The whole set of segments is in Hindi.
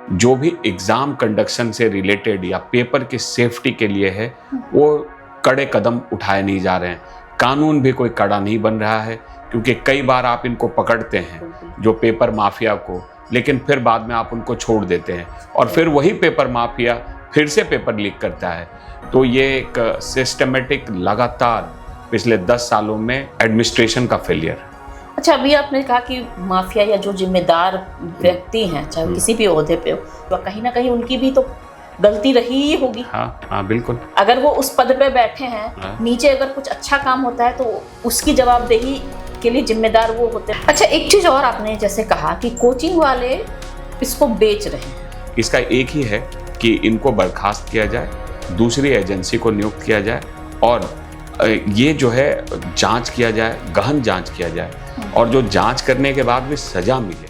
जो भी एग्ज़ाम कंडक्शन से रिलेटेड या पेपर की सेफ्टी के लिए है वो कड़े कदम उठाए नहीं जा रहे हैं। कानून भी कोई कड़ा नहीं बन रहा है, क्योंकि कई बार आप इनको पकड़ते हैं जो पेपर माफिया को, लेकिन फिर बाद में आप उनको छोड़ देते हैं और फिर वही पेपर माफिया फिर से पेपर लीक करता है। तो ये एक सिस्टमेटिक लगातार पिछले 10 सालों में एडमिनिस्ट्रेशन का फेलियर है। अच्छा, अभी आपने कहा कि माफिया या जो जिम्मेदार व्यक्ति हैं, चाहे किसी भी ओहदे पे हो, तो कहीं ना कहीं उनकी भी तो गलती रही ही होगी। हाँ, बिल्कुल। अगर वो उस पद पे बैठे हैं, नीचे अगर कुछ अच्छा काम होता है तो उसकी जवाबदेही के लिए जिम्मेदार वो होते हैं। अच्छा, एक चीज और आपने जैसे कहा कि कोचिंग वाले इसको बेच रहे हैं, इसका एक ही है कि इनको बर्खास्त किया जाए, दूसरी एजेंसी को नियुक्त किया जाए और ये जो है जांच किया जाए, गहन जांच किया जाए और जो जांच करने के बाद भी सजा मिले।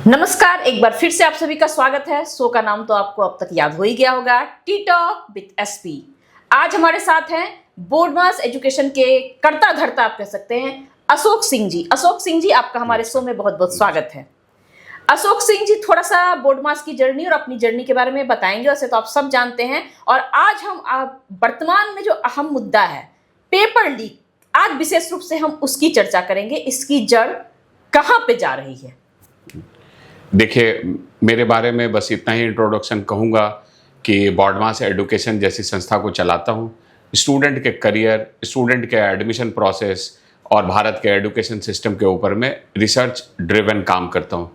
नमस्कार, एक बार फिर से आप सभी का स्वागत है। शो का नाम तो आपको अब तक याद हो ही गया होगा, टी टॉक विद एसपी। आज हमारे साथ हैं बोर्ड मास एजुकेशन के कर्ता धर्ता आप कह सकते हैं, अशोक सिंह जी। अशोक सिंह जी, आपका हमारे शो में बहुत बहुत स्वागत है। अशोक सिंह जी थोड़ा सा बोर्ड मास की जर्नी और अपनी जर्नी के बारे में बताएंगे। वैसे तो आप सब जानते हैं, और आज हम वर्तमान में जो अहम मुद्दा है पेपर लीक, आज विशेष रूप से हम उसकी चर्चा करेंगे। इसकी जड़ कहां पे जा रही है? देखिए, मेरे बारे में बस इतना ही इंट्रोडक्शन कहूँगा कि बोर्ड मास एजुकेशन जैसी संस्था को चलाता हूँ। स्टूडेंट के करियर, स्टूडेंट के एडमिशन प्रोसेस और भारत के एजुकेशन सिस्टम के ऊपर में रिसर्च ड्रिवन काम करता हूँ।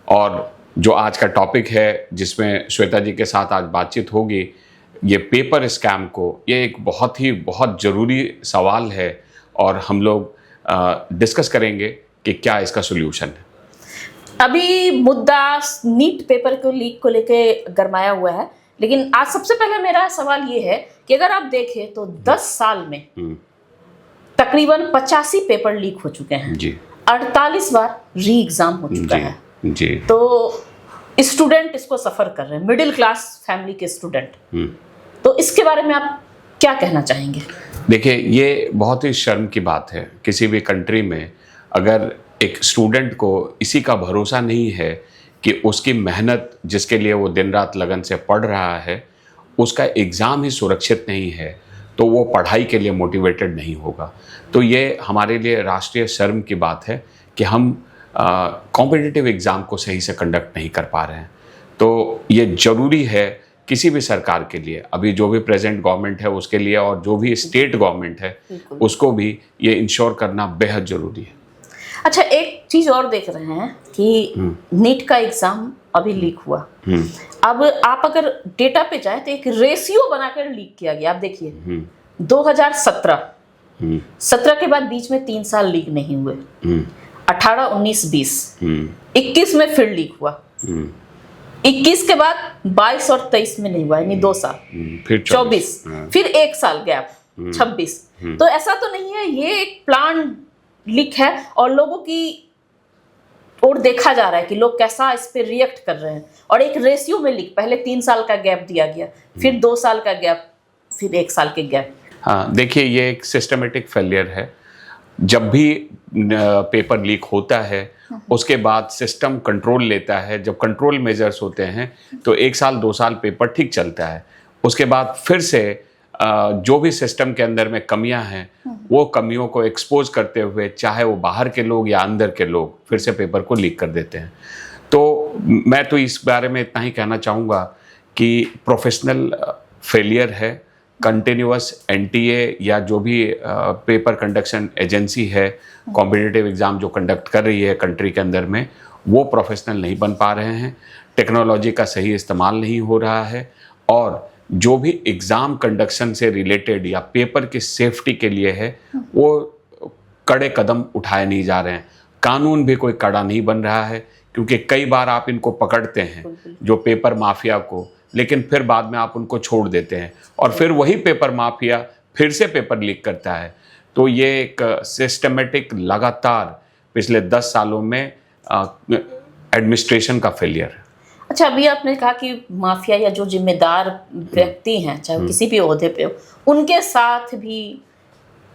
और जो आज का टॉपिक है जिसमें श्वेता जी के साथ आज बातचीत होगी, ये पेपर स्कैम को, ये एक बहुत ज़रूरी सवाल है और हम लोग डिस्कस करेंगे कि क्या इसका सोल्यूशन है। अभी मुद्दा नीट पेपर को लीक को लेके गरमाया हुआ है, लेकिन आज सबसे पहले मेरा सवाल ये है कि अगर आप देखें तो 10 साल में तकरीबन 85 पेपर लीक हो चुके हैं जी। 48 बार री एग्जाम हो चुका है जी। तो स्टूडेंट इसको सफर कर रहे हैं, मिडिल क्लास फैमिली के स्टूडेंट। तो इसके बारे में आप क्या कहना चाहेंगे? देखिए, ये बहुत ही शर्म की बात है किसी भी कंट्री में अगर एक स्टूडेंट को इसी का भरोसा नहीं है कि उसकी मेहनत जिसके लिए वो दिन रात लगन से पढ़ रहा है, उसका एग्ज़ाम ही सुरक्षित नहीं है, तो वो पढ़ाई के लिए मोटिवेटेड नहीं होगा। तो ये हमारे लिए राष्ट्रीय शर्म की बात है कि हम कॉम्पिटिटिव एग्ज़ाम को सही से कंडक्ट नहीं कर पा रहे हैं। तो ये ज़रूरी है किसी भी सरकार के लिए, अभी जो भी प्रेजेंट गवर्नमेंट है उसके लिए और जो भी स्टेट गवर्नमेंट है उसको भी ये इंश्योर करना बेहद ज़रूरी है। अच्छा, एक चीज और देख रहे हैं कि नीट का एग्जाम अभी लीक हुआ। अब आप अगर डेटा पे जाए तो एक रेशियो बनाकर लीक किया गया। आप देखिए 2017 के बाद बीच में 3 साल लीक नहीं हुए। 18, 19, 20, 21 में फिर लीक हुआ। 21 के बाद 22 और 23 में नहीं हुआ, यानी 2 साल। फिर 24, फिर 1 साल गैप, 26। तो ऐसा तो नहीं है, ये एक प्लान लीक है और लोगों की और देखा जा रहा है कि लोग कैसा इस पे रिएक्ट कर रहे हैं। और एक रेशियो में लीक, पहले 3 साल का गैप दिया गया, फिर 2 साल का गैप, फिर 1 साल के गैप। हाँ, देखिए, ये एक सिस्टमेटिक फेलियर है। जब भी पेपर लीक होता है उसके बाद सिस्टम कंट्रोल लेता है। जब कंट्रोल मेजर्स होते हैं तो 1 साल 2 साल पेपर ठीक चलता है, उसके बाद फिर से जो भी सिस्टम के अंदर में कमियां हैं वो कमियों को एक्सपोज करते हुए, चाहे वो बाहर के लोग या अंदर के लोग, फिर से पेपर को लीक कर देते हैं। तो मैं तो इस बारे में इतना ही कहना चाहूँगा कि प्रोफेशनल फेलियर है। कंटिन्यूअस एनटीए या जो भी पेपर कंडक्शन एजेंसी है, कॉम्पिटिटिव एग्ज़ाम जो कंडक्ट कर रही है कंट्री के अंदर में, वो प्रोफेशनल नहीं बन पा रहे हैं, टेक्नोलॉजी का सही इस्तेमाल नहीं हो रहा है और जो भी एग्ज़ाम कंडक्शन से रिलेटेड या पेपर की सेफ्टी के लिए है वो कड़े कदम उठाए नहीं जा रहे हैं। कानून भी कोई कड़ा नहीं बन रहा है, क्योंकि कई बार आप इनको पकड़ते हैं जो पेपर माफिया को, लेकिन फिर बाद में आप उनको छोड़ देते हैं और फिर वही पेपर माफिया फिर से पेपर लीक करता है। तो ये एक सिस्टमेटिक लगातार पिछले 10 सालों में एडमिनिस्ट्रेशन का फेलियर है। अच्छा, अभी आपने कहा कि माफिया या जो जिम्मेदार व्यक्ति हैं, चाहे वो किसी भी ओहदे पे हो, उनके साथ भी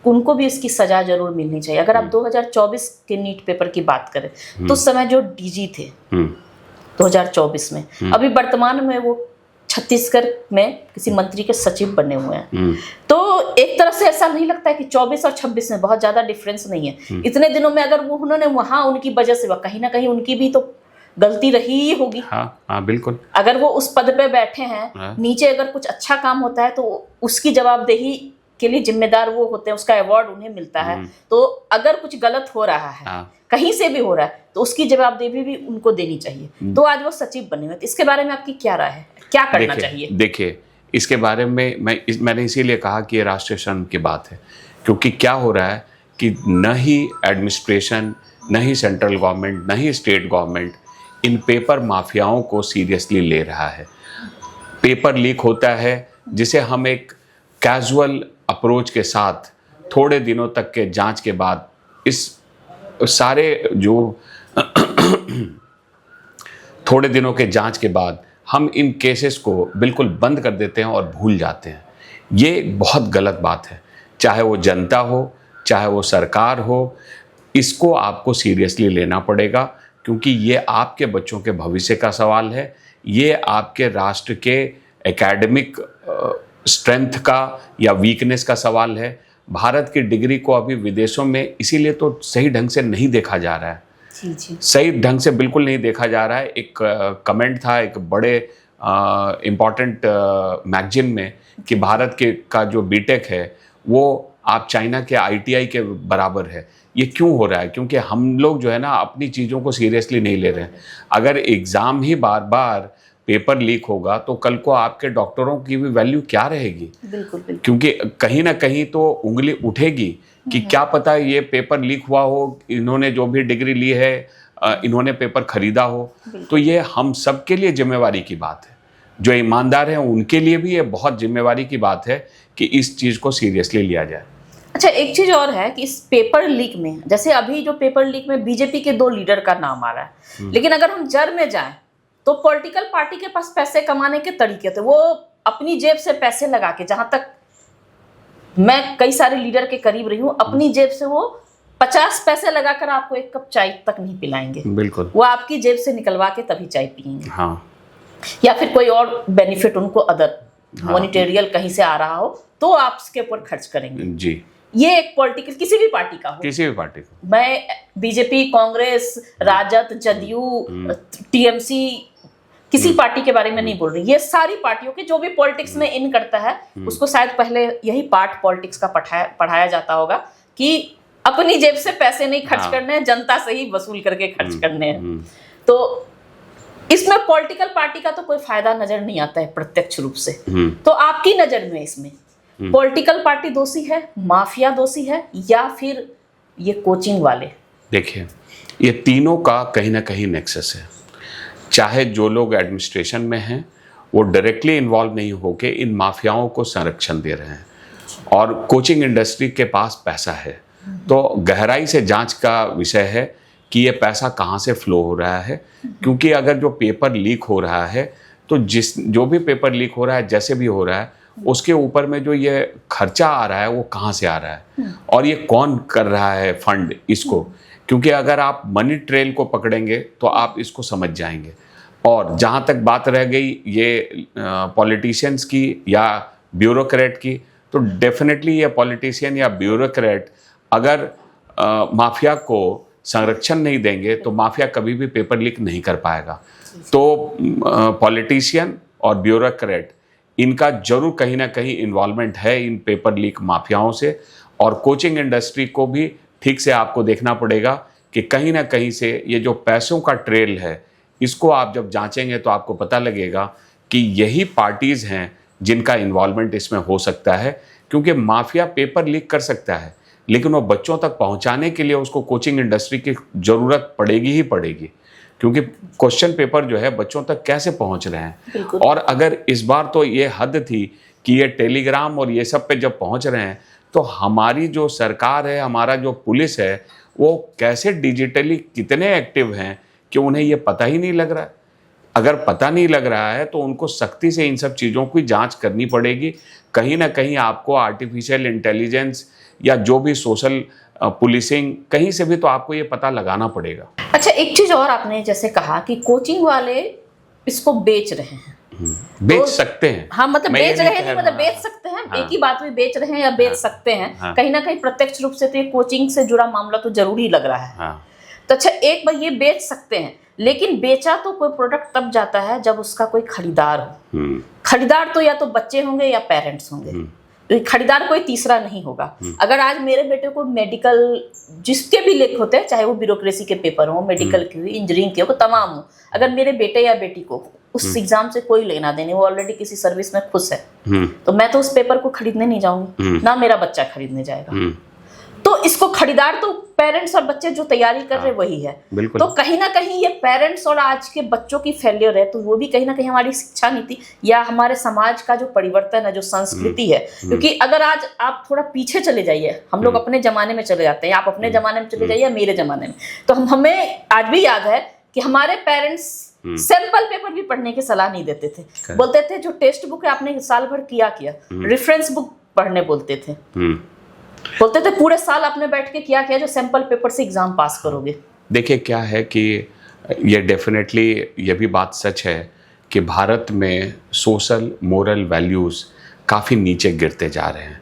उनको भी इसकी सजा जरूर मिलनी चाहिए। अगर आप 2024 के नीट पेपर की बात करें तो उस समय जो डीजी थे 2024 में, अभी वर्तमान में वो छत्तीसगढ़ में किसी मंत्री के सचिव बने हुए हैं। तो एक तरह से ऐसा नहीं लगता है कि 24 और 26 में बहुत ज्यादा डिफरेंस नहीं है। इतने दिनों में अगर वो उन्होंने वहां उनकी वजह से कहीं ना कहीं उनकी भी तो गलती रही ही होगी। हाँ बिल्कुल। अगर वो उस पद पे बैठे हैं, नीचे अगर कुछ अच्छा काम होता है तो उसकी जवाबदेही के लिए जिम्मेदार वो होते हैं, उसका अवार्ड उन्हें मिलता है। तो अगर कुछ गलत हो रहा है, कहीं से भी हो रहा है, तो उसकी जवाबदेही भी उनको देनी चाहिए। तो आज वो सचिव बने हुए, तो इसके बारे में आपकी क्या राय है, क्या करना चाहिए? देखिए, इसके बारे में मैंने इसीलिए कहा कि ये राष्ट्रीय शर्म की बात है, क्योंकि क्या हो रहा है कि न ही एडमिनिस्ट्रेशन, न ही सेंट्रल गवर्नमेंट, न ही स्टेट गवर्नमेंट इन पेपर माफियाओं को सीरियसली ले रहा है। पेपर लीक होता है जिसे हम एक कैजुअल अप्रोच के साथ थोड़े दिनों तक के जांच के बाद इस सारे जो थोड़े दिनों के जांच के बाद हम इन केसेस को बिल्कुल बंद कर देते हैं और भूल जाते हैं। ये बहुत गलत बात है। चाहे वो जनता हो, चाहे वो सरकार हो, इसको आपको सीरियसली लेना पड़ेगा, क्योंकि ये आपके बच्चों के भविष्य का सवाल है। ये आपके राष्ट्र के एकेडमिक स्ट्रेंथ का या वीकनेस का सवाल है। भारत की डिग्री को अभी विदेशों में इसीलिए तो सही ढंग से नहीं देखा जा रहा है। जी। सही ढंग से बिल्कुल नहीं देखा जा रहा है। एक कमेंट था एक बड़े इम्पॉर्टेंट मैगजीन में कि भारत के का जो बीटेक है वो आप चाइना के आईटीआई के बराबर है। ये क्यों हो रहा है? क्योंकि हम लोग जो है ना अपनी चीज़ों को सीरियसली नहीं ले रहे हैं। अगर एग्ज़ाम ही बार बार पेपर लीक होगा तो कल को आपके डॉक्टरों की भी वैल्यू क्या रहेगी? बिल्कुल। क्योंकि कहीं ना कहीं तो उंगली उठेगी कि क्या पता ये पेपर लीक हुआ हो, इन्होंने जो भी डिग्री ली है इन्होंने पेपर खरीदा हो। तो ये हम सबके लिए जिम्मेवारी की बात है। जो ईमानदार हैं उनके लिए भी ये बहुत जिम्मेवारी की बात है कि इस चीज़ को सीरियसली लिया जाए। अच्छा, एक चीज और है कि इस पेपर लीक में, जैसे अभी जो पेपर लीक में बीजेपी के 2 लीडर का नाम आ रहा है, लेकिन अगर हम जड़ में जाएं तो पॉलिटिकल पार्टी के पास पैसे कमाने के तरीके थे। वो अपनी जेब से पैसे लगा के, जहां तक मैं कई सारे लीडर के करीब रही हूं, अपनी जेब से वो 50 पैसे लगाकर आपको एक कप चाय तक नहीं पिलाएंगे। बिल्कुल। वो आपकी जेब से निकलवा के तभी चाय पियेंगे। हाँ। या फिर कोई और बेनिफिट उनको अदर मॉनिटेरियल कहीं से आ रहा हो तो आप उसके ऊपर खर्च करेंगे। जी। ये एक पॉलिटिकल, किसी भी पार्टी का हो, किसी भी पार्टी को, मैं बीजेपी, कांग्रेस, राजद, जदयू, टीएमसी, किसी पार्टी के बारे में नहीं बोल रही। ये सारी पार्टियों के जो भी पॉलिटिक्स में इन करता है उसको शायद पहले यही पार्ट पॉलिटिक्स का पढ़ाया जाता होगा कि अपनी जेब से पैसे नहीं खर्च करने हैं, जनता से ही वसूल करके खर्च करने हैं। तो इसमें पॉलिटिकल पार्टी का तो कोई फायदा नजर नहीं आता है प्रत्यक्ष रूप से। तो आपकी नजर में इसमें पॉलिटिकल पार्टी दोषी है, माफिया दोषी है, या फिर ये कोचिंग वाले? देखिए, ये तीनों का कहीं ना कहीं नेक्सस है। चाहे जो लोग एडमिनिस्ट्रेशन में हैं वो डायरेक्टली इन्वॉल्व नहीं होके इन माफियाओं को संरक्षण दे रहे हैं, और कोचिंग इंडस्ट्री के पास पैसा है। तो गहराई से जांच का विषय है कि ये पैसा कहाँ से फ्लो हो रहा है, क्योंकि अगर जो पेपर लीक हो रहा है तो जो भी पेपर लीक हो रहा है, जैसे भी हो रहा है, उसके ऊपर में जो ये खर्चा आ रहा है वो कहाँ से आ रहा है और ये कौन कर रहा है फंड इसको। क्योंकि अगर आप मनी ट्रेल को पकड़ेंगे तो आप इसको समझ जाएंगे। और जहाँ तक बात रह गई ये पॉलिटिशियंस की या ब्यूरोक्रेट की, तो डेफिनेटली ये पॉलिटिशियन या ब्यूरोक्रेट अगर माफिया को संरक्षण नहीं देंगे तो माफिया कभी भी पेपर लीक नहीं कर पाएगा। तो पॉलिटिशियन और ब्यूरोक्रेट इनका जरूर कहीं ना कहीं इन्वॉल्वमेंट है इन पेपर लीक माफियाओं से। और कोचिंग इंडस्ट्री को भी ठीक से आपको देखना पड़ेगा कि कहीं ना कहीं से ये जो पैसों का ट्रेल है इसको आप जब जांचेंगे तो आपको पता लगेगा कि यही पार्टीज़ हैं जिनका इन्वॉल्वमेंट इसमें हो सकता है। क्योंकि माफिया पेपर लीक कर सकता है लेकिन वो बच्चों तक पहुंचाने के लिए उसको कोचिंग इंडस्ट्री की ज़रूरत पड़ेगी ही पड़ेगी, क्योंकि क्वेश्चन पेपर जो है बच्चों तक कैसे पहुंच रहे हैं। और अगर इस बार तो ये हद थी कि ये टेलीग्राम और ये सब पे जब पहुंच रहे हैं तो हमारी जो सरकार है, हमारा जो पुलिस है, वो कैसे डिजिटली कितने एक्टिव हैं कि उन्हें ये पता ही नहीं लग रहा है। अगर पता नहीं लग रहा है तो उनको सख्ती से इन सब चीज़ों की जांच करनी पड़ेगी। कहीं ना कहीं आपको आर्टिफिशियल इंटेलिजेंस या जो भी सोशल पुलिसिंग, कहीं से भी तो आपको ये पता लगाना पड़ेगा। अच्छा, एक चीज और आपने जैसे कहा कि कोचिंग वाले इसको बेच रहे हैं। बेच तो सकते हैं। हाँ, मतलब मैं ये बेच नहीं रहे कह नहीं, रहा। मतलब बेच सकते हैं। हाँ। एक ही बात हुई, बेच रहे हैं या बेच सकते हैं। हाँ। कहीं ना कहीं प्रत्यक्ष रूप से तो ये कोचिंग से जुड़ा मामला तो जरूर ही लग रहा है। हाँ। तो अच्छा, एक बार ये बेच सकते हैं, लेकिन बेचा तो कोई प्रोडक्ट तब जाता है जब उसका कोई खरीदार हो। खरीदार तो या तो बच्चे होंगे या पेरेंट्स होंगे, तो खरीदार कोई तीसरा नहीं होगा। अगर आज मेरे बेटे को मेडिकल, जिसके भी लेख होते हैं, चाहे वो ब्यूरोक्रेसी के पेपर हो, मेडिकल के हो, इंजीनियरिंग के हो, तमाम हो, अगर मेरे बेटे या बेटी को उस एग्जाम से कोई लेना देने, वो ऑलरेडी किसी सर्विस में खुश है, तो मैं तो उस पेपर को खरीदने नहीं जाऊंगी, ना मेरा बच्चा खरीदने जाएगा। तो इसको खरीदार तो पेरेंट्स और बच्चे जो तैयारी कर रहे वही है। तो कहीं ना कहीं ये पेरेंट्स और आज के बच्चों की फेलियर है। तो वो भी कहीं ना कहीं हमारी शिक्षा नीति या हमारे समाज का जो परिवर्तन है, जो संस्कृति है। क्योंकि अगर आज आप थोड़ा पीछे चले जाइए, हम लोग अपने जमाने में चले जाते हैं, आप अपने जमाने में चले जाइए, मेरे जमाने में, तो हमें आज भी याद है कि हमारे पेरेंट्स सैंपल पेपर भी पढ़ने की सलाह नहीं देते थे। बोलते थे जो टेक्स्ट बुक है आपने साल भर किया रेफरेंस बुक पढ़ने बोलते थे। बोलते थे पूरे साल आपने बैठ के किया जो सैंपल पेपर से एग्जाम पास करोगे। देखिए क्या है कि ये डेफिनेटली ये भी बात सच है कि भारत में सोशल मोरल वैल्यूज़ काफ़ी नीचे गिरते जा रहे हैं।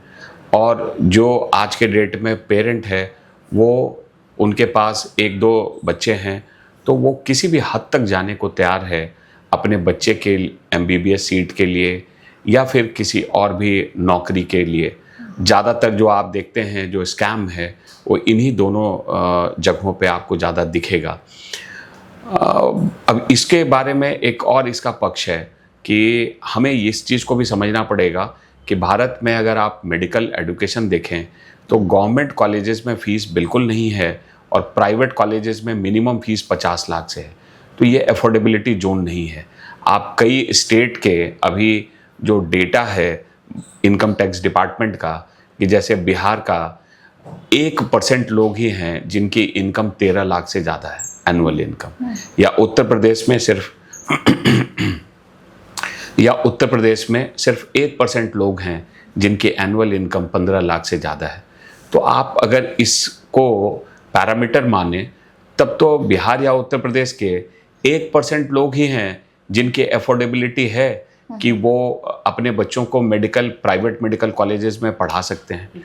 और जो आज के डेट में पेरेंट है, वो उनके पास एक दो बच्चे हैं तो वो किसी भी हद तक जाने को तैयार है अपने बच्चे के MBBS सीट के लिए या फिर किसी और भी नौकरी के लिए। ज़्यादातर जो आप देखते हैं जो स्कैम है वो इन्हीं दोनों जगहों पे आपको ज़्यादा दिखेगा। अब इसके बारे में एक और इसका पक्ष है कि हमें इस चीज़ को भी समझना पड़ेगा कि भारत में अगर आप मेडिकल एजुकेशन देखें तो गवर्नमेंट कॉलेजेस में फ़ीस बिल्कुल नहीं है और प्राइवेट कॉलेजेस में मिनिमम फ़ीस 50 लाख से है। तो ये अफोर्डेबिलिटी जोन नहीं है। आप कई स्टेट के अभी जो डेटा है इनकम टैक्स डिपार्टमेंट का, कि जैसे बिहार का 1% लोग ही हैं जिनकी इनकम 13 लाख से ज़्यादा है एनुअल इनकम, या उत्तर प्रदेश में सिर्फ 1% लोग हैं जिनकी एनुअल इनकम 15 लाख से ज़्यादा है। तो आप अगर इसको पैरामीटर माने तब तो बिहार या उत्तर प्रदेश के 1% लोग ही हैं जिनकी अफोर्डेबिलिटी है कि वो अपने बच्चों को प्राइवेट मेडिकल कॉलेजेस में पढ़ा सकते हैं।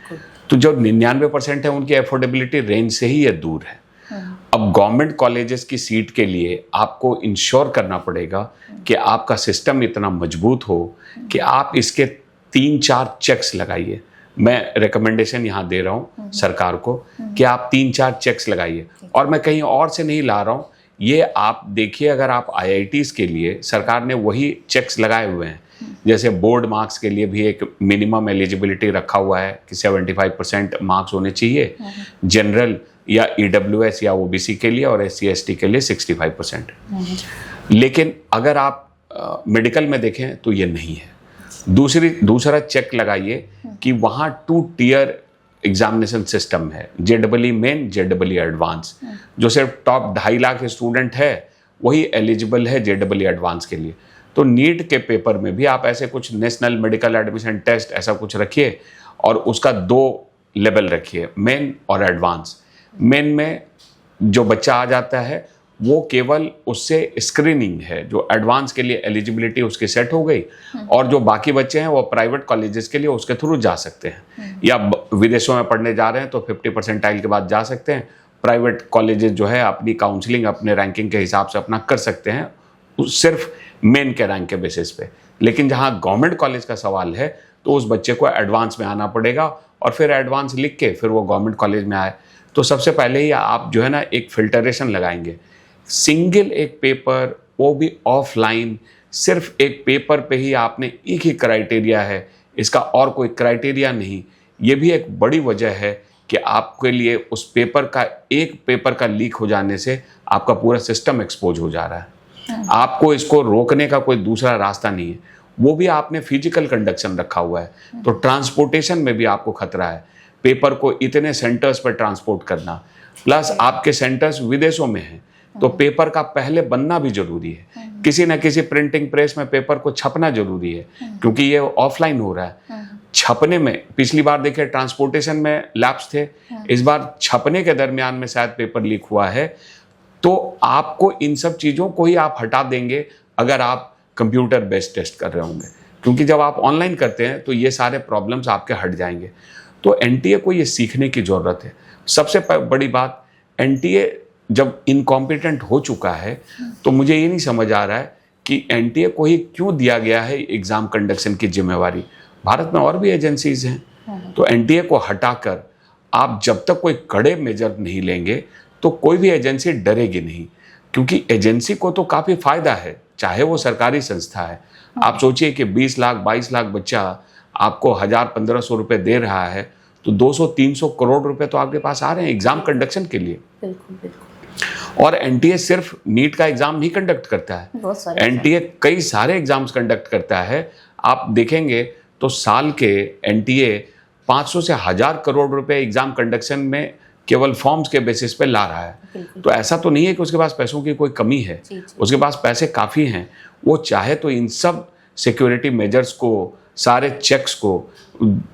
तो जो 99% है उनकी अफोर्डेबिलिटी रेंज से ही ये दूर है। अब गवर्नमेंट कॉलेजेस की सीट के लिए आपको इंश्योर करना पड़ेगा कि आपका सिस्टम इतना मजबूत हो कि आप इसके 3-4 चेक्स लगाइए। मैं रिकमेंडेशन यहाँ दे रहा हूँ सरकार को कि आप 3-4 चेक्स लगाइए। और मैं कहीं और से नहीं ला रहा हूँ, ये आप देखिए, अगर आप IITs के लिए सरकार ने वही चेक्स लगाए हुए हैं। जैसे बोर्ड मार्क्स के लिए भी एक मिनिमम एलिजिबिलिटी रखा हुआ है कि 75% मार्क्स होने चाहिए जनरल या EWS या OBC के लिए, और SC ST के लिए 65%। लेकिन अगर आप मेडिकल में देखें तो ये नहीं है। दूसरा चेक लगाइए कि वहाँ 2 tier एग्जामिनेशन सिस्टम है, JEE मेन, JEE एडवांस। जो सिर्फ टॉप 2.5 लाख स्टूडेंट है वही एलिजिबल है JEE एडवांस के लिए। तो नीट के पेपर में भी आप ऐसे कुछ नेशनल मेडिकल एडमिशन टेस्ट ऐसा कुछ रखिए और उसका 2 लेवल रखिए, मेन और एडवांस। मेन में जो बच्चा आ जाता है वो केवल उससे स्क्रीनिंग है, जो एडवांस के लिए एलिजिबिलिटी उसकी सेट हो गई, और जो बाकी बच्चे हैं वो प्राइवेट कॉलेजेस के लिए उसके थ्रू जा सकते हैं, या विदेशों में पढ़ने जा रहे हैं तो 50% के बाद जा सकते हैं। प्राइवेट कॉलेजेस जो है अपनी काउंसलिंग अपने रैंकिंग के हिसाब से अपना कर सकते हैं, सिर्फ मेन के रैंक के बेसिस पे। लेकिन जहाँ गवर्नमेंट कॉलेज का सवाल है तो उस बच्चे को एडवांस में आना पड़ेगा और फिर एडवांस लिख के फिर वो गवर्नमेंट कॉलेज में आए। तो सबसे पहले ही आप जो है ना एक फिल्टरेशन लगाएंगे, सिंगल एक पेपर, वो भी ऑफलाइन, सिर्फ एक पेपर पे ही आपने एक ही क्राइटेरिया है, इसका और कोई क्राइटेरिया नहीं। ये भी एक बड़ी वजह है कि आपके लिए उस एक पेपर का लीक हो जाने से आपका पूरा सिस्टम एक्सपोज हो जा रहा है। आपको इसको रोकने का कोई दूसरा रास्ता नहीं है। वो भी आपने फिजिकल कंडक्शन रखा हुआ है, तो ट्रांसपोर्टेशन में भी आपको खतरा है। पेपर को इतने सेंटर्स पर ट्रांसपोर्ट करना, प्लस आपके सेंटर्स विदेशों में हैं, तो पेपर का पहले बनना भी जरूरी है। किसी न किसी प्रिंटिंग प्रेस में पेपर को छपना जरूरी है, क्योंकि ये ऑफलाइन हो रहा है। छपने में पिछली बार देखिए ट्रांसपोर्टेशन में लैप्स थे, इस बार छपने के दरमियान में शायद पेपर लीक हुआ है। तो आपको इन सब चीज़ों को ही आप हटा देंगे अगर आप कंप्यूटर बेस्ड टेस्ट कर रहे होंगे, क्योंकि जब आप ऑनलाइन करते हैं तो ये सारे प्रॉब्लम्स आपके हट जाएंगे। तो एनटीए को ये सीखने की ज़रूरत है। सबसे बड़ी बात, एनटीए जब इनकॉम्पिटेंट हो चुका है तो मुझे ये नहीं समझ आ रहा है कि एनटीए को ही क्यों दिया गया है एग्ज़ाम कंडक्शन की जिम्मेवारी। भारत में और भी एजेंसीज हैं, तो एनटीए को हटाकर आप जब तक कोई कड़े मेजर नहीं लेंगे तो कोई भी एजेंसी डरेगी नहीं, क्योंकि एजेंसी को तो काफ़ी फायदा है, चाहे वो सरकारी संस्था है। आप सोचिए कि 20 लाख 22 लाख बच्चा आपको 1000-1500 रुपये दे रहा है, तो 200-300 करोड़ रुपए तो आपके पास आ रहे हैं एग्जाम कंडक्शन के लिए। बिल्कुल बिल्कुल। और एनटीए सिर्फ नीट का एग्जाम नहीं कंडक्ट करता है, एनटीए कई सारे एग्जाम्स कंडक्ट करता है। आप देखेंगे तो साल के एनटीए 500 से 1000 करोड़ रुपए एग्जाम कंडक्शन में केवल फॉर्म्स के बेसिस पे ला रहा है। तो ऐसा तो नहीं है कि उसके पास पैसों की कोई कमी है, उसके पास पैसे काफ़ी हैं। वो चाहे तो इन सब सिक्योरिटी मेजर्स को, सारे चेक्स को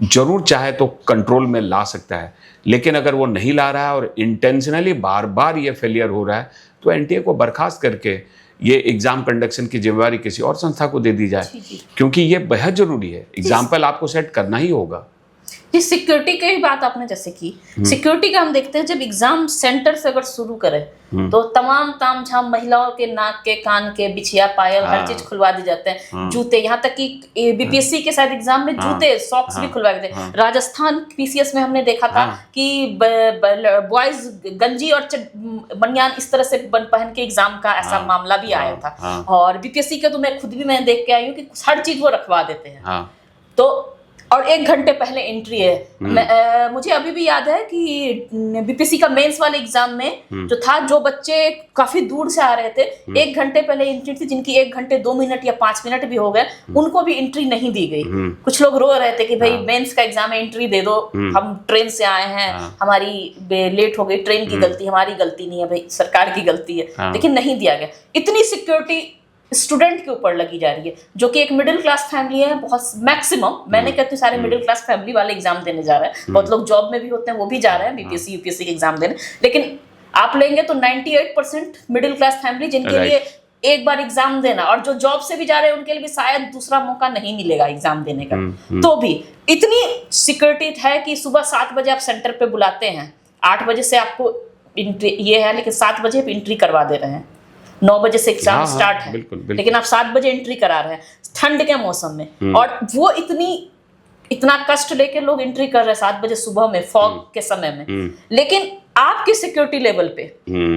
जरूर चाहे तो कंट्रोल में ला सकता है, लेकिन अगर वो नहीं ला रहा है और इंटेंशनली बार बार ये फेलियर हो रहा है तो एनटीए को बर्खास्त करके ये एग्जाम कंडक्शन की जिम्मेवारी किसी और संस्था को दे दी जाए, क्योंकि ये बेहद जरूरी है। एग्जाम्पल आपको सेट करना ही होगा। जी, सिक्योरिटी की बात आपने जैसे की, सिक्योरिटी का हम देखते हैं जब एग्जाम सेंटर से अगर शुरू करें तो तमाम तामझाम महिलाओं के नाक के, कान के, बिछिया, पायल, हर चीज खुलवा दी जाते हैं। जूते, यहाँ तक कि बीपीएससी के शायद एग्जाम में जूते, सॉक्स भी खुलवा देते हैं। राजस्थान पीसीएस में हमने देखा था कि बॉयज गंजी और बनियान इस तरह से पहन के एग्जाम का ऐसा मामला भी आया था। और बीपीएससी का तो मैं खुद भी मैं देख के आई हूँ कि हर चीज वो रखवा देते हैं। तो और 1 घंटे पहले एंट्री है। मुझे अभी भी याद है कि बीपीएससी का मेंस वाले एग्जाम में जो था, जो बच्चे काफी दूर से आ रहे थे, 1 घंटे पहले एंट्री थी। जिनकी 1 घंटे 2 मिनट या 5 मिनट भी हो गए, उनको भी एंट्री नहीं दी गई। कुछ लोग रो रहे थे कि भाई मेंस का एग्जाम है, एंट्री दे दो, हम ट्रेन से आए हैं, हमारी लेट हो गई, ट्रेन की गलती, हमारी गलती नहीं है भाई, सरकार की गलती है। लेकिन नहीं दिया गया। इतनी सिक्योरिटी स्टूडेंट के ऊपर लगी जा रही है, जो कि एक मिडिल क्लास फैमिली है। बहुत मैक्सिमम, मैंने कहती हूँ सारे मिडिल क्लास फैमिली वाले एग्जाम देने जा रहे हैं। बहुत लोग जॉब में भी होते हैं, वो भी जा रहे हैं बीपीएससी यूपीएससी के एग्जाम देने। लेकिन आप लेंगे तो 98% मिडिल क्लास फैमिली, जिनके लिए एक बार एग्जाम देना, और जो जॉब से भी जा रहे हैं उनके लिए भी शायद दूसरा मौका नहीं मिलेगा एग्जाम देने का। तो भी इतनी सिक्योरिटी है कि सुबह 7 बजे आप सेंटर पे बुलाते हैं, 8 बजे से आपको एंट्री ये है, लेकिन 7 बजे एंट्री करवा दे रहे हैं। 9 बजे से एग्जाम स्टार्ट है, बिल्कुल। लेकिन आप 7 बजे एंट्री करा रहे हैं ठंड के मौसम में। और वो इतना कष्ट लेके लोग एंट्री कर रहे हैं 7 बजे सुबह में, फॉग के समय में। लेकिन आपकी सिक्योरिटी लेवल पे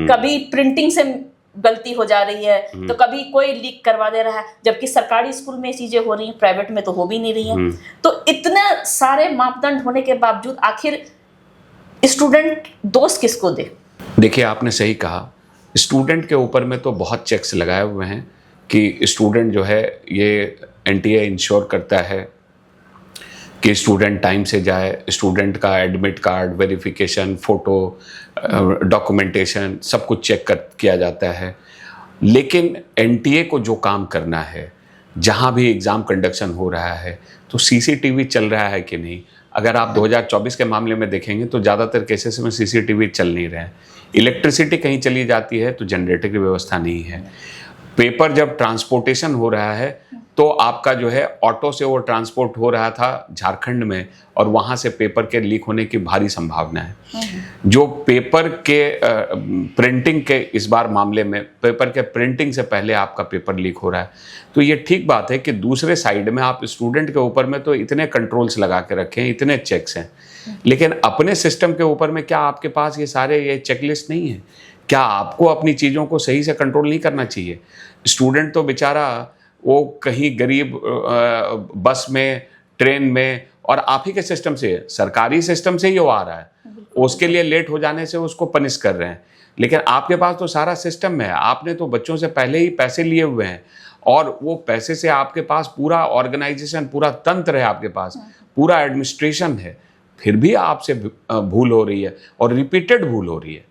कभी प्रिंटिंग से गलती हो जा रही है, तो कभी कोई लीक करवा दे रहा है, जबकि सरकारी स्कूल में चीजें हो रही हैं, प्राइवेट में तो हो भी नहीं रही हैं। तो इतने सारे मापदंड होने के बावजूद आखिर स्टूडेंट दोष किसको दे? देखिए, आपने सही कहा, स्टूडेंट के ऊपर में तो बहुत चेक्स लगाए हुए हैं कि स्टूडेंट जो है, ये एनटीए इंश्योर करता है कि स्टूडेंट टाइम से जाए, स्टूडेंट का admit card verification, photo, documentation सब कुछ चेक किया जाता है। लेकिन एनटीए को जो काम करना है, जहाँ भी एग्ज़ाम कंडक्शन हो रहा है, तो सीसीटीवी चल रहा है कि नहीं। अगर आप 2024 के मामले में देखेंगे तो ज़्यादातर केसेस में सीसीटीवी चल नहीं रहे हैं। इलेक्ट्रिसिटी कहीं चली जाती है तो जनरेटर की व्यवस्था नहीं है। पेपर जब ट्रांसपोर्टेशन हो रहा है तो आपका जो है ऑटो से वो ट्रांसपोर्ट हो रहा था झारखंड में, और वहाँ से पेपर के लीक होने की भारी संभावना है। जो पेपर के प्रिंटिंग के इस बार मामले में, पेपर के प्रिंटिंग से पहले आपका पेपर लीक हो रहा है, तो ये ठीक बात है कि दूसरे साइड में आप स्टूडेंट के ऊपर में तो इतने कंट्रोल्स लगा के रखे हैं, इतने चेक्स हैं, लेकिन अपने सिस्टम के ऊपर में क्या आपके पास ये चेकलिस्ट नहीं है? क्या आपको अपनी चीज़ों को सही से कंट्रोल नहीं करना चाहिए? स्टूडेंट तो बेचारा वो कहीं गरीब बस में, ट्रेन में, और आप ही के सिस्टम से, सरकारी सिस्टम से ही वो आ रहा है, उसके लिए लेट हो जाने से उसको पनिश कर रहे हैं। लेकिन आपके पास तो सारा सिस्टम है, आपने तो बच्चों से पहले ही पैसे लिए हुए हैं, और वो पैसे से आपके पास पूरा ऑर्गेनाइजेशन, पूरा तंत्र है, आपके पास पूरा एडमिनिस्ट्रेशन है, फिर भी आपसे भूल हो रही है, और रिपीटेड भूल हो रही है।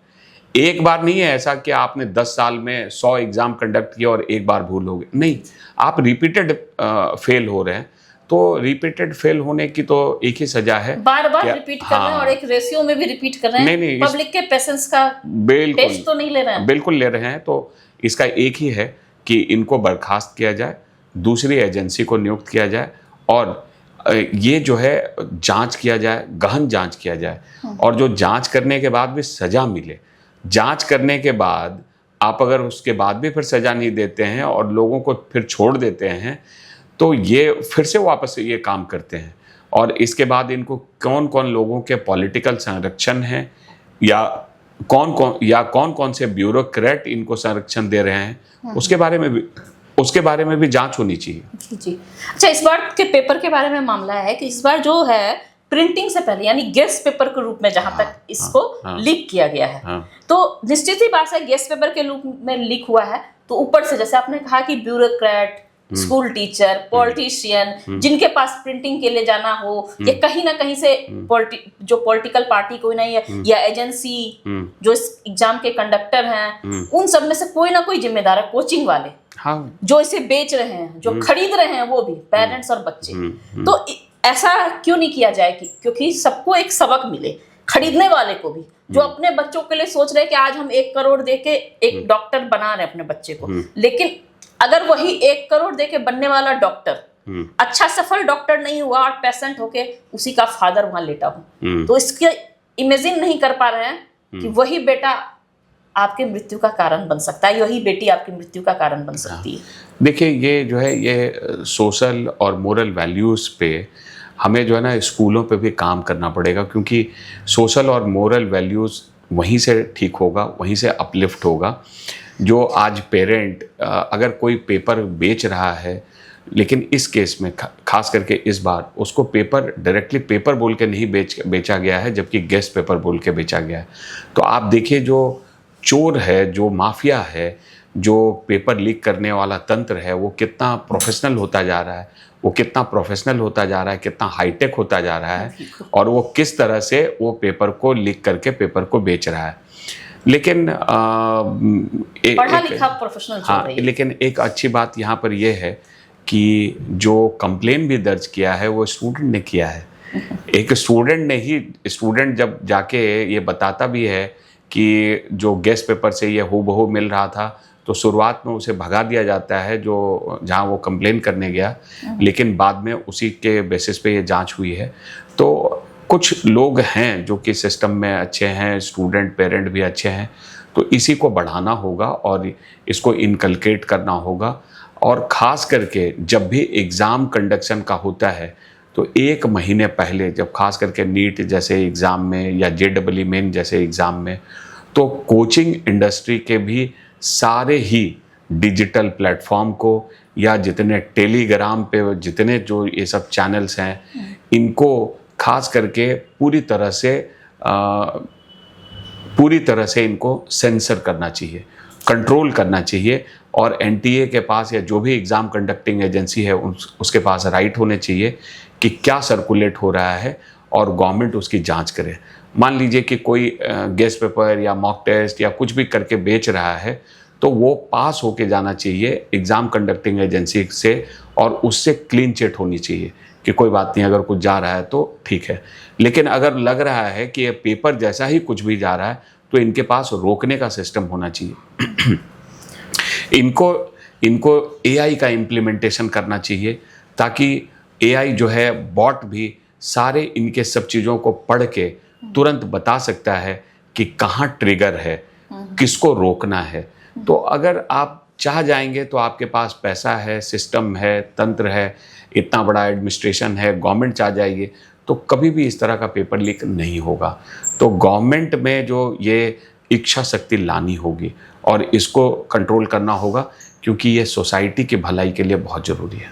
एक बार नहीं है ऐसा कि आपने 10 साल में 100 एग्जाम कंडक्ट किया और एक बार भूल हो गए, नहीं, आप रिपीटेड फेल हो रहे हैं। तो रिपीटेड फेल होने की तो एक ही सजा है, बार बार रिपीट कर रहे हैं और एक रेशियो में भी रिपीट कर रहे हैं। नहीं, पब्लिक के पेशेंस का टेस्ट तो नहीं ले रहे हैं। बिल्कुल ले रहे हैं। तो इसका एक ही है कि इनको बर्खास्त किया जाए, दूसरी एजेंसी को नियुक्त किया जाए और ये जो है जांच किया जाए, गहन जांच किया जाए, और जो जांच करने के बाद भी सजा मिले। जांच करने के बाद आप अगर उसके बाद भी फिर सजा नहीं देते हैं और लोगों को फिर छोड़ देते हैं, तो ये फिर से वापस ये काम करते हैं। और इसके बाद इनको कौन कौन लोगों के पॉलिटिकल संरक्षण हैं या कौन कौन से ब्यूरोक्रेट इनको संरक्षण दे रहे हैं, उसके बारे में भी जांच होनी चाहिए। जी जी। अच्छा, इस बार के पेपर के बारे में मामला है कि इस बार जो है प्रिंटिंग से पहले यानी गेस्ट पेपर के रूप में जहां तक इसको लीक किया गया है, तो निश्चित ही बात है गेस्ट पेपर के रूप में लीक हुआ है, तो ऊपर से जैसे आपने कहा कि ब्यूरोक्रेट, स्कूल टीचर, पॉलिटिशियन, जिनके पास प्रिंटिंग के लिए जाना हो या कहीं ना कहीं से जो पॉलिटिकल पार्टी कोई नहीं या एजेंसी जो इस एग्जाम के कंडक्टर हैं, उन सब में से कोई ना कोई जिम्मेदार है। कोचिंग वाले, जो इसे बेच रहे हैं, जो खरीद रहे हैं, वो भी पेरेंट्स और बच्चे। तो ऐसा क्यों नहीं किया जाए कि क्योंकि सबको एक सबक मिले, खरीदने वाले को भी, जो अपने बच्चों के लिए सोच रहे हैं कि आज हम 1 करोड़ दे के एक डॉक्टर बना रहे हैं अपने बच्चे को, लेकिन अगर वही 1 करोड़ दे के बनने वाला डॉक्टर अच्छा सफल डॉक्टर नहीं हुआ और पेशेंट होके उसी का फादर वहां लेटा हो, तो इसके इमेजिन नहीं कर पा रहे हैं कि वही बेटा आपके मृत्यु का कारण बन सकता है, वही बेटी आपकी मृत्यु का कारण बन सकती है। देखिए, ये जो है ये सोशल और मोरल वैल्यूज़ पे हमें जो है ना स्कूलों पे भी काम करना पड़ेगा, क्योंकि सोशल और मोरल वैल्यूज़ वहीं से ठीक होगा, वहीं से अपलिफ्ट होगा। जो आज पेरेंट अगर कोई पेपर बेच रहा है, लेकिन इस केस में खास करके इस बार उसको पेपर डायरेक्टली पेपर बोल के नहीं बेचा गया है, जबकि गेस्ट पेपर बोल के बेचा गया है। तो आप देखिए, जो चोर है, जो माफिया है, जो पेपर लीक करने वाला तंत्र है, वो कितना प्रोफेशनल होता जा रहा है, वो कितना प्रोफेशनल होता जा रहा है, कितना हाईटेक होता जा रहा है, और वो किस तरह से वो पेपर को लीक करके पेपर को बेच रहा है। लेकिन पढ़ा लिखा प्रोफेशनल, हाँ, लेकिन एक अच्छी बात यहाँ पर यह है कि जो कंप्लेन भी दर्ज किया है वो स्टूडेंट ने किया है। एक स्टूडेंट ने ही, स्टूडेंट जब जाके ये बताता भी है कि जो गेस्ट पेपर से ये हूबहू मिल रहा था, तो शुरुआत में उसे भगा दिया जाता है जो जहाँ वो कंप्लेन करने गया, लेकिन बाद में उसी के बेसिस पे ये जांच हुई है। तो कुछ लोग हैं जो कि सिस्टम में अच्छे हैं, स्टूडेंट पेरेंट भी अच्छे हैं, तो इसी को बढ़ाना होगा और इसको इनकलकेट करना होगा। और ख़ास करके जब भी एग्ज़ाम कंडक्शन का होता है, तो 1 महीने पहले, जब खास करके नीट जैसे एग्ज़ाम में या JEE मेन जैसे एग्ज़ाम में, तो कोचिंग इंडस्ट्री के भी सारे ही डिजिटल प्लेटफॉर्म को या जितने टेलीग्राम पे जितने जो ये सब चैनल्स हैं, इनको खास करके पूरी तरह से इनको सेंसर करना चाहिए, कंट्रोल करना चाहिए। और NTA के पास या जो भी एग्ज़ाम कंडक्टिंग एजेंसी है उसके पास राइट होने चाहिए कि क्या सर्कुलेट हो रहा है और गवर्नमेंट उसकी जांच करे। मान लीजिए कि कोई गेस्ट पेपर या मॉक टेस्ट या कुछ भी करके बेच रहा है, तो वो पास होके जाना चाहिए एग्ज़ाम कंडक्टिंग एजेंसी से, और उससे क्लीन चिट होनी चाहिए कि कोई बात नहीं, अगर कुछ जा रहा है तो ठीक है। लेकिन अगर लग रहा है कि ये पेपर जैसा ही कुछ भी जा रहा है, तो इनके पास रोकने का सिस्टम होना चाहिए। इनको AI का इम्प्लीमेंटेशन करना चाहिए, ताकि AI जो है बॉट भी सारे इनके सब चीज़ों को पढ़ के तुरंत बता सकता है कि कहाँ ट्रिगर है, किसको रोकना है। तो अगर आप चाह जाएंगे तो आपके पास पैसा है, सिस्टम है, तंत्र है, इतना बड़ा एडमिनिस्ट्रेशन है, गवर्नमेंट चाह जाएगी तो कभी भी इस तरह का पेपर लीक नहीं होगा। तो गवर्नमेंट में जो ये इच्छा शक्ति लानी होगी और इसको कंट्रोल करना होगा, क्योंकि ये सोसाइटी की भलाई के लिए बहुत ज़रूरी है।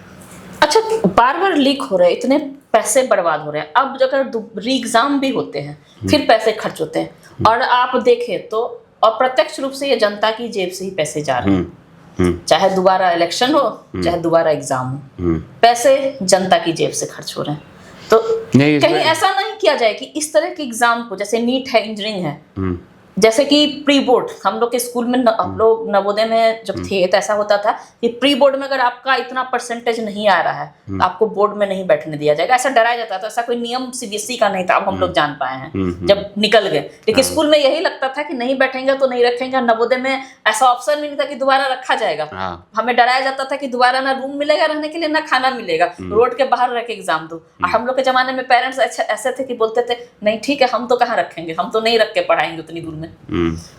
अच्छा, बार बार लीक हो रहे हैं, इतने पैसे बर्बाद हो रहे हैं, अब अगर री एग्जाम भी होते हैं फिर पैसे खर्च होते हैं, और आप देखें तो अप्रत्यक्ष रूप से ये जनता की जेब से ही पैसे जा रहे हैं। चाहे दोबारा इलेक्शन हो, चाहे दोबारा एग्जाम हो, पैसे जनता की जेब से खर्च हो रहे हैं। तो कहीं ऐसा नहीं किया जाए कि इस तरह के एग्जाम को, जैसे नीट है, इंजीनियरिंग है, जैसे कि प्री बोर्ड हम लोग के स्कूल में हम लोग नवोदय में जब थे तो ऐसा होता था कि प्री बोर्ड में अगर आपका इतना परसेंटेज नहीं आ रहा है तो आपको बोर्ड में नहीं बैठने दिया जाएगा, ऐसा डराया जाता था। ऐसा कोई नियम सीबीएसई का नहीं था, अब हम लोग जान पाए हैं जब निकल गए। लेकिन स्कूल में यही लगता था कि नहीं बैठेंगे तो नहीं रखेंगे। नवोदय में ऐसा ऑप्शन नहीं था कि दोबारा रखा जाएगा। हमें डराया जाता था कि दोबारा ना रूम मिलेगा रहने के लिए ना खाना मिलेगा, रोड के बाहर रख के एग्जाम दो। और हम लोग के जमाने में पेरेंट्स ऐसे थे कि बोलते थे नहीं ठीक है, हम तो कहाँ रखेंगे, हम तो नहीं रख के पढ़ाएंगे उतनी दूर में।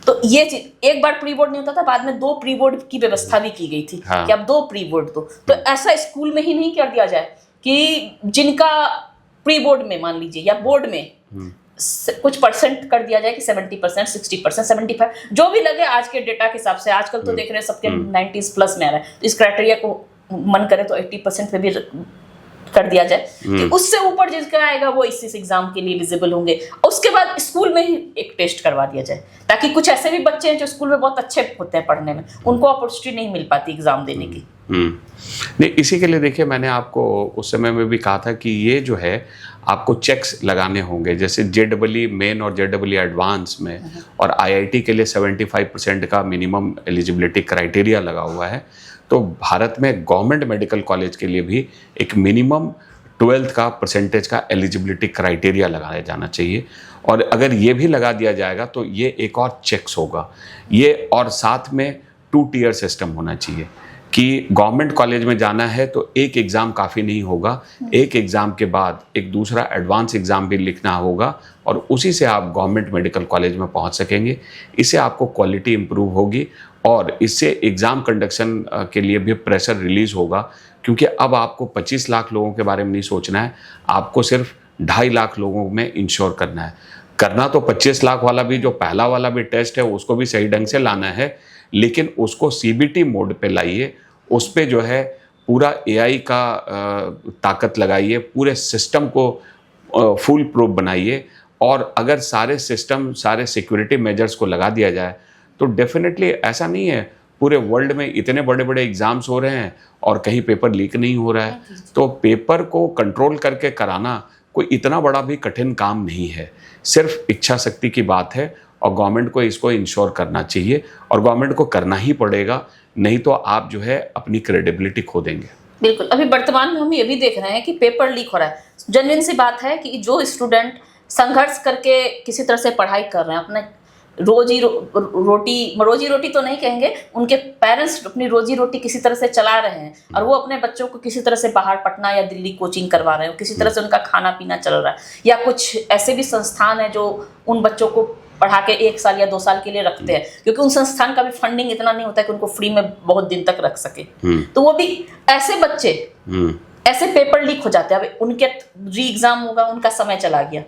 तो ये चीज एक बार प्री बोर्ड नहीं होता था, बाद में 2 प्री बोर्ड की व्यवस्था भी की गई थी कि अब 2 प्री बोर्ड दो। तो ऐसा स्कूल में ही नहीं कर दिया जाए कि जिनका प्री बोर्ड में मान लीजिए या बोर्ड में कुछ परसेंट कर दिया जाए कि 70%, 60%, 75, जो भी लगे आज के डेटा के हिसाब से। आजकल तो देख रहे हैं सबके 90s प्लस में आ रहा है, तो इस क्राइटेरिया को मन करे तो 80% पे भी कर दिया जाए कि उससे ऊपर जिसका आएगा वो इस एग्जाम के लिए एलिजिबल होंगे। उसके बाद स्कूल में ही एक टेस्ट करवा दिया जाए, ताकि कुछ ऐसे भी बच्चे हैं जो स्कूल में बहुत अच्छे होते हैं पढ़ने में, उनको अपॉर्चुनिटी नहीं मिल पाती एग्जाम देने की। नहीं, इसी के लिए देखिए मैंने आपको उस समय में भी कहा था कि ये जो है आपको चेक्स लगाने होंगे, जैसे JEE मेन और JEE एडवांस में और IIT के लिए 75% का मिनिमम एलिजिबिलिटी क्राइटेरिया लगा हुआ है। तो भारत में गवर्नमेंट मेडिकल कॉलेज के लिए भी एक मिनिमम 12th का परसेंटेज का एलिजिबिलिटी क्राइटेरिया लगाया जाना चाहिए। और अगर ये भी लगा दिया जाएगा तो ये एक और चेक्स होगा ये, और साथ में 2 tier सिस्टम होना चाहिए कि गवर्नमेंट कॉलेज में जाना है तो एक एग्ज़ाम काफ़ी नहीं होगा, एक एग्ज़ाम के बाद एक दूसरा एडवांस एग्ज़ाम भी लिखना होगा और उसी से आप गवर्नमेंट मेडिकल कॉलेज में पहुंच सकेंगे। इससे आपको क्वालिटी इम्प्रूव होगी और इससे एग्ज़ाम कंडक्शन के लिए भी प्रेशर रिलीज़ होगा, क्योंकि अब आपको 25 लाख लोगों के बारे में नहीं सोचना है, आपको सिर्फ 2.5 लाख लोगों में इंश्योर करना है। करना तो 25 लाख वाला भी, जो पहला वाला भी टेस्ट है उसको भी सही ढंग से लाना है, लेकिन उसको CBT मोड पे लाइए, उस पे जो है पूरा AI का ताकत लगाइए, पूरे सिस्टम को फुल प्रूफ बनाइए। और अगर सारे सिस्टम, सारे सिक्योरिटी मेजर्स को लगा दिया जाए तो डेफिनेटली ऐसा नहीं है पूरे वर्ल्ड में इतने बड़े बड़े एग्जाम्स हो रहे हैं और कहीं पेपर लीक नहीं हो रहा है। तो पेपर को कंट्रोल करके कराना कोई इतना बड़ा भी कठिन काम नहीं है, सिर्फ इच्छा शक्ति की बात है और गवर्नमेंट को इसको इंश्योर करना चाहिए और गवर्नमेंट को करना ही पड़ेगा, नहीं तो आप जो है अपनी क्रेडिबिलिटी खो देंगे। बिल्कुल, अभी वर्तमान में हम ये भी देख रहे हैं कि पेपर लीक हो रहा है। जेन्युइन सी बात है कि जो स्टूडेंट संघर्ष करके किसी तरह से पढ़ाई कर रहे हैं, अपने रोजी रोटी तो नहीं कहेंगे, उनके पेरेंट्स अपनी रोजी रोटी किसी तरह से चला रहे हैं और वो अपने बच्चों को किसी तरह से बाहर पटना या दिल्ली कोचिंग करवा रहे हैं, किसी तरह से उनका खाना पीना चल रहा है, या कुछ ऐसे भी संस्थान है जो उन बच्चों को पढ़ा के 1 साल या 2 साल के लिए रखते हैं, क्योंकि उन संस्थान का भी फंडिंग इतना नहीं होता है कि उनको फ्री में बहुत दिन तक रख सके। तो वो भी ऐसे बच्चे ऐसे पेपर लीक हो जाते हैं, अब उनके री एग्जाम होगा, उनका समय चला गया,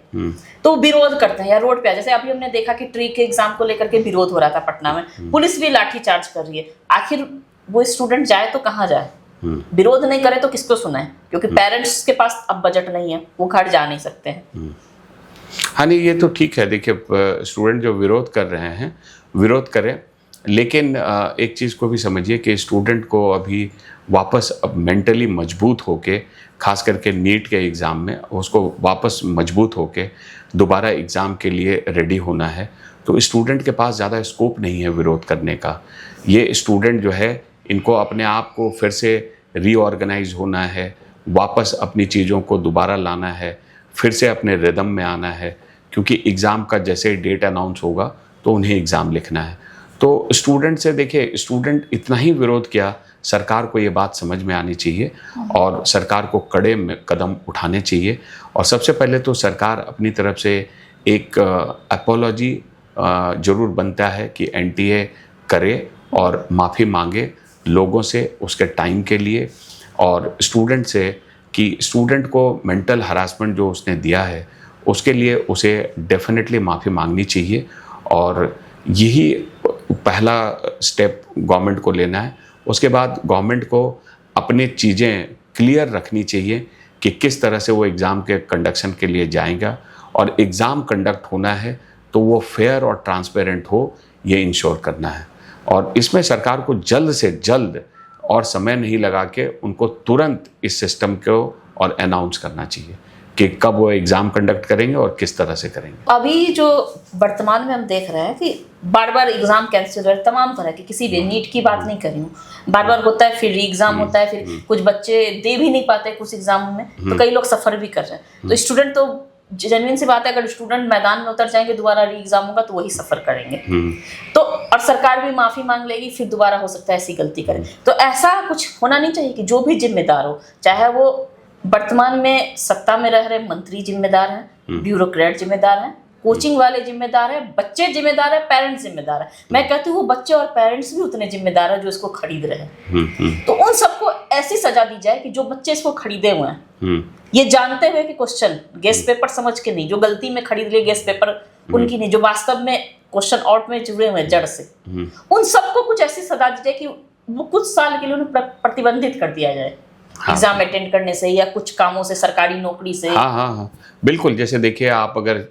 तो विरोध करते हैं या रोड पे। जैसे अभी हमने देखा कि ट्री के एग्जाम को लेकर के विरोध हो रहा था पटना में, पुलिस भी लाठी चार्ज कर रही है। आखिर वो स्टूडेंट जाए तो कहाँ जाए, विरोध नहीं करे तो किसको सुनाए, क्योंकि पेरेंट्स के पास अब बजट नहीं है, वो घर जा नहीं सकते हैं। हाँ नहीं, ये तो ठीक है। देखिए, स्टूडेंट जो विरोध कर रहे हैं विरोध करें, लेकिन एक चीज़ को भी समझिए कि स्टूडेंट को अभी वापस अब मेंटली मजबूत होके, खास करके नीट के एग्ज़ाम में उसको वापस मजबूत होके दोबारा एग्ज़ाम के लिए रेडी होना है। तो स्टूडेंट के पास ज़्यादा स्कोप नहीं है विरोध करने का। ये स्टूडेंट जो है, इनको अपने आप को फिर से रीऑर्गेनाइज होना है, वापस अपनी चीज़ों को दोबारा लाना है, फिर से अपने रिदम में आना है, क्योंकि एग्ज़ाम का जैसे डेट अनाउंस होगा तो उन्हें एग्ज़ाम लिखना है। तो स्टूडेंट से देखिए, स्टूडेंट इतना ही विरोध किया, सरकार को ये बात समझ में आनी चाहिए और सरकार को कड़े कदम उठाने चाहिए। और सबसे पहले तो सरकार अपनी तरफ से एक अपॉलॉजी ज़रूर बनता है कि NTA करे और माफ़ी मांगे लोगों से उसके टाइम के लिए, और स्टूडेंट से कि स्टूडेंट को मेंटल हरासमेंट जो उसने दिया है उसके लिए उसे डेफिनेटली माफ़ी मांगनी चाहिए। और यही पहला स्टेप गवर्नमेंट को लेना है। उसके बाद गवर्नमेंट को अपनी चीज़ें क्लियर रखनी चाहिए कि किस तरह से वो एग्ज़ाम के कंडक्शन के लिए जाएगा, और एग्ज़ाम कंडक्ट होना है तो वो फेयर और ट्रांसपेरेंट हो, ये इंश्योर करना है। और इसमें सरकार को जल्द से जल्द और समय नहीं लगा के उनको तुरंत इस सिस्टम को और अनाउंस करना चाहिए, कि कब वो एग्ज़ाम कंडक्ट करेंगे और किस तरह से करेंगे। अभी जो वर्तमान में हम देख रहे हैं कि बार बार एग्जाम कैंसिल हो रहे हैं, तमाम तरह के, किसी भी नीट की बात नहीं कर रही हूँ, बार बार होता है, फिर री एग्जाम होता है, फिर कुछ बच्चे दे भी नहीं पाते कुछ एग्जाम में, तो कई लोग सफर भी कर रहे हैं। तो स्टूडेंट तो जेन्युइन सी बात है, अगर स्टूडेंट मैदान में उतर जाएंगे, दोबारा री एग्जाम होगा तो वही सफर करेंगे, तो और सरकार भी माफी मांग लेगी, फिर दोबारा हो सकता है ऐसी गलती करें। तो ऐसा कुछ होना नहीं चाहिए कि जो भी जिम्मेदार हो, चाहे वो वर्तमान में सत्ता में रह रहे मंत्री जिम्मेदार हैं, ब्यूरोक्रेट जिम्मेदार हैं, कोचिंग वाले जिम्मेदार हैं, बच्चे जिम्मेदार हैं, पेरेंट्स जिम्मेदार हैं। मैं कहती हूँ वो बच्चे और पेरेंट्स भी उतने जिम्मेदार हैं जो इसको खरीद रहे हैं। तो उन सबको ऐसी सजा दी जाए कि जो बच्चे इसको खरीदे हुए हैं, ये जानते हुए कि क्वेश्चन गेस्ट पेपर समझ के नहीं, जो गलती में खरीद लिए गेस्ट पेपर उनकी नहीं, जो वास्तव में क्वेश्चन आउट में जुड़े हुए हैं जड़ से, उन सबको कुछ ऐसी सजा दी जाए कि वो कुछ साल के लिए उन्हें प्रतिबंधित कर दिया जाए एग्जाम अटेंड करने से या कुछ कामों से, सरकारी नौकरी से। हाँ, बिल्कुल। जैसे देखिए, आप अगर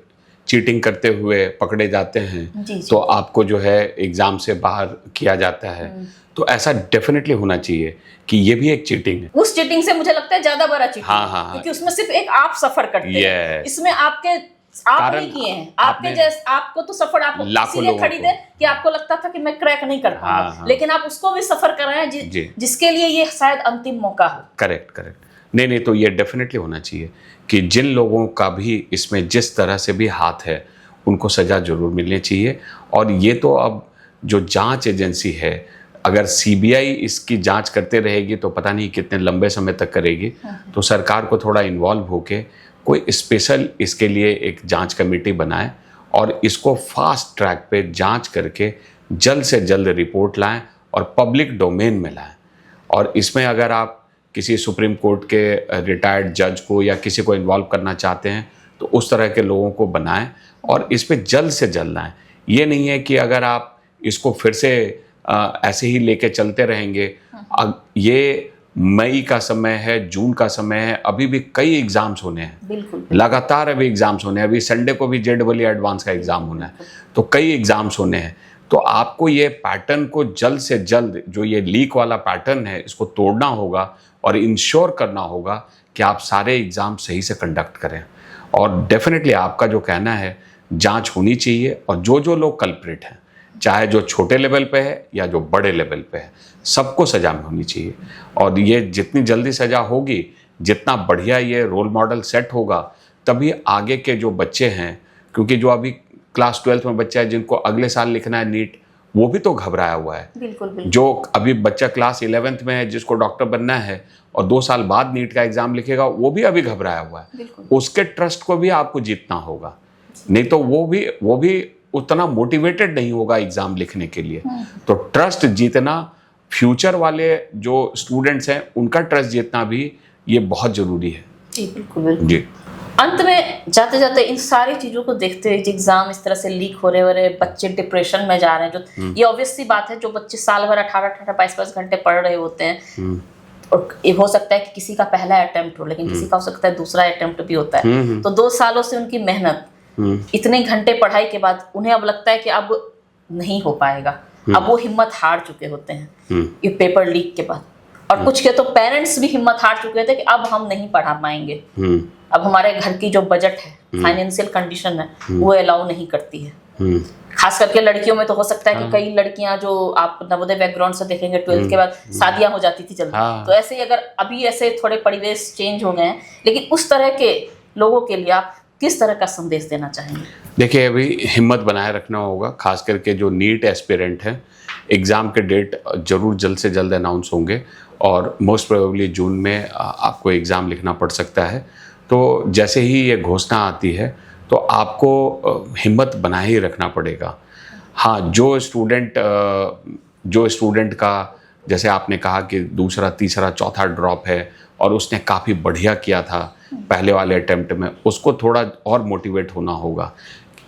चीटिंग करते हुए पकड़े जाते हैं तो आपको जो है एग्जाम से बाहर किया जाता है, तो ऐसा डेफिनेटली होना चाहिए कि ये भी एक चीटिंग है। उस चीटिंग से मुझे लगता है ज्यादा बड़ा चीटिंग, हाँ, क्योंकि उसमें सिर्फ एक आप सफर करते हैं, इसमें आप नहीं किए हैं, आपके जैसे आपको तो सफर आप इसीलिए खरीदे कि आपको लगता था कि मैं क्रैक नहीं कर पाऊंगा, लेकिन आप उसको भी सफर कर रहे हैं जिसके लिए ये शायद अंतिम मौका हो। करेक्ट। नहीं, तो ये डेफिनेटली होना चाहिए कि जिन लोगों का भी इसमें जिस तरह से भी हाथ है उनको सजा जरूर मिलनी चाहिए। और ये तो अब जो जांच एजेंसी है, अगर सीबीआई इसकी जांच करते रहेगी तो पता नहीं कितने लंबे समय तक करेगी। तो सरकार को थोड़ा इन्वॉल्व होके कोई स्पेशल इसके लिए एक जांच कमेटी बनाए और इसको फास्ट ट्रैक पे जांच करके जल्द से जल्द रिपोर्ट लाएं और पब्लिक डोमेन में लाएं। और इसमें अगर आप किसी सुप्रीम कोर्ट के रिटायर्ड जज को या किसी को इन्वॉल्व करना चाहते हैं तो उस तरह के लोगों को बनाएं और इस पे जल्द से जल्द लाएं। ये नहीं है कि अगर आप इसको फिर से ऐसे ही लेके चलते रहेंगे। ये मई का समय है, जून का समय है, अभी भी कई एग्जाम्स होने हैं, बिल्कुल। लगातार अभी एग्जाम्स होने हैं। अभी संडे को भी JEE एडवांस का एग्जाम होना है, तो कई एग्जाम्स होने हैं। तो आपको ये पैटर्न को जल्द से जल्द, जो ये लीक वाला पैटर्न है, इसको तोड़ना होगा और इंश्योर करना होगा कि आप सारे एग्जाम सही से कंडक्ट करें। और डेफिनेटली आपका जो कहना है, जांच होनी चाहिए और जो जो लोग कल्प्रिट हैं, चाहे जो छोटे लेवल पे है या जो बड़े लेवल पे है, सबको सजा में होनी चाहिए। और ये जितनी जल्दी सजा होगी, जितना बढ़िया ये रोल मॉडल सेट होगा, तभी आगे के जो बच्चे हैं, क्योंकि जो अभी क्लास 12th में बच्चा है जिनको अगले साल लिखना है नीट, वो भी तो घबराया हुआ है। बिल्कुल। जो अभी बच्चा क्लास 11th में है जिसको डॉक्टर बनना है और 2 साल बाद नीट का एग्जाम लिखेगा, वो भी अभी घबराया हुआ है। उसके ट्रस्ट को भी आपको जीतना होगा, नहीं तो वो भी उतना मोटिवेटेड नहीं होगा एग्जाम लिखने के लिए। तो ट्रस्ट जीतना, फ्यूचर वाले जो स्टूडेंट्स हैं उनका ट्रस्ट जीतना भी ये बहुत जरूरी है। जी बिल्कुल जी। अंत में जाते जाते इन सारी चीजों को देखते हुए, एग्जाम इस तरह से लीक हो रहे, बच्चे डिप्रेशन में जा रहे हैं, जो ये ऑब्वियस सी बात है, जो बच्चे साल भर 18-18, 22 घंटे पढ़ रहे होते हैं, और ये हो सकता है कि किसी का पहला अटेम्प्ट हो, लेकिन किसी का हो सकता है दूसरा अटेम्प्ट भी होता है। तो 2 सालों से उनकी मेहनत, इतने घंटे पढ़ाई के बाद उन्हें अब लगता है कि अब नहीं हो पाएगा, अब वो हिम्मत हार चुके होते हैं ये पेपर लीक के बाद। और कुछ के तो पेरेंट्स भी हिम्मत हार चुके थे कि अब हम नहीं पढ़ा पाएंगे, अब हमारे घर की जो बजट है, फाइनेंशियल कंडीशन है, वो अलाउ नहीं करती है। खास करके लड़कियों में तो हो सकता है कि कई लड़कियां, जो आप नवोदय बैकग्राउंड से देखेंगे, 12th के बाद शादियां हो जाती थी जल्दी। तो ऐसे ही अगर अभी ऐसे थोड़े परिवेश चेंज हो गए हैं, लेकिन उस तरह के लोगों के लिए आप किस तरह का संदेश देना चाहेंगे? देखिए, अभी हिम्मत बनाए रखना होगा। खास करके जो नीट एस्पिरेंट है, एग्ज़ाम के डेट जरूर जल्द से जल्द अनाउंस होंगे और मोस्ट प्रोबेबली जून में आपको एग्ज़ाम लिखना पड़ सकता है। तो जैसे ही ये घोषणा आती है तो आपको हिम्मत बनाए ही रखना पड़ेगा। हाँ, जो स्टूडेंट का, जैसे आपने कहा कि दूसरा, तीसरा, चौथा ड्रॉप है और उसने काफ़ी बढ़िया किया था पहले वाले अटेम्प्ट में, उसको थोड़ा और मोटिवेट होना होगा।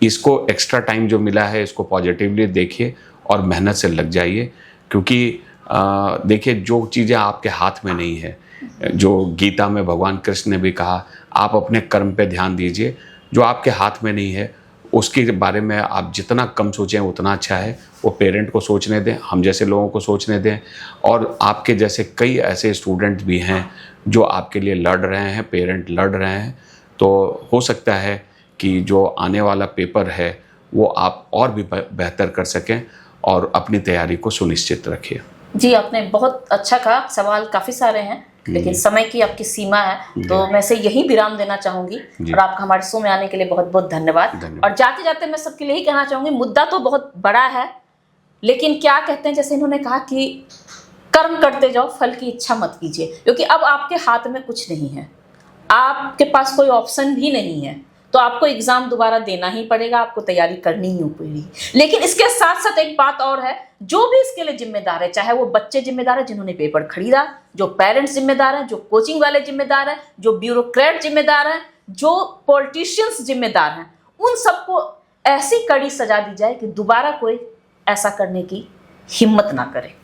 इसको एक्स्ट्रा टाइम जो मिला है, इसको पॉजिटिवली देखिए और मेहनत से लग जाइए। क्योंकि देखिए, जो चीज़ें आपके हाथ में नहीं है, जो गीता में भगवान कृष्ण ने भी कहा, आप अपने कर्म पे ध्यान दीजिए। जो आपके हाथ में नहीं है उसके बारे में आप जितना कम सोचें उतना अच्छा है। वो पेरेंट को सोचने दें, हम जैसे लोगों को सोचने दें। और आपके जैसे कई ऐसे स्टूडेंट भी हैं जो आपके लिए लड़ रहे हैं, पेरेंट लड़ रहे हैं। तो हो सकता है कि जो आने वाला पेपर है वो आप और भी बेहतर कर सकें और अपनी तैयारी को सुनिश्चित रखिए। जी, आपने बहुत अच्छा कहा। सवाल काफ़ी सारे हैं, लेकिन समय की आपकी सीमा है, तो मैं से यही विराम देना चाहूँगी। और आपका हमारे शो में आने के लिए बहुत बहुत धन्यवाद। और जाते जाते मैं सबके लिए ही कहना चाहूँगी, मुद्दा तो बहुत बड़ा है, लेकिन क्या कहते हैं, जैसे इन्होंने कहा कि कर्म करते जाओ, फल की इच्छा मत कीजिए, क्योंकि अब आपके हाथ में कुछ नहीं है, आपके पास कोई ऑप्शन भी नहीं है, तो आपको एग्जाम दोबारा देना ही पड़ेगा, आपको तैयारी करनी ही पड़ेगी। लेकिन इसके साथ साथ एक बात और है, जो भी इसके लिए जिम्मेदार है, चाहे वो बच्चे जिम्मेदार है जिन्होंने पेपर खरीदा, जो पेरेंट्स जिम्मेदार हैं, जो कोचिंग वाले जिम्मेदार हैं, जो ब्यूरोक्रेट जिम्मेदार हैं, जो पॉलिटिशियंस जिम्मेदार हैं, उन सबको ऐसी कड़ी सजा दी जाए कि दोबारा कोई ऐसा करने की हिम्मत ना करे।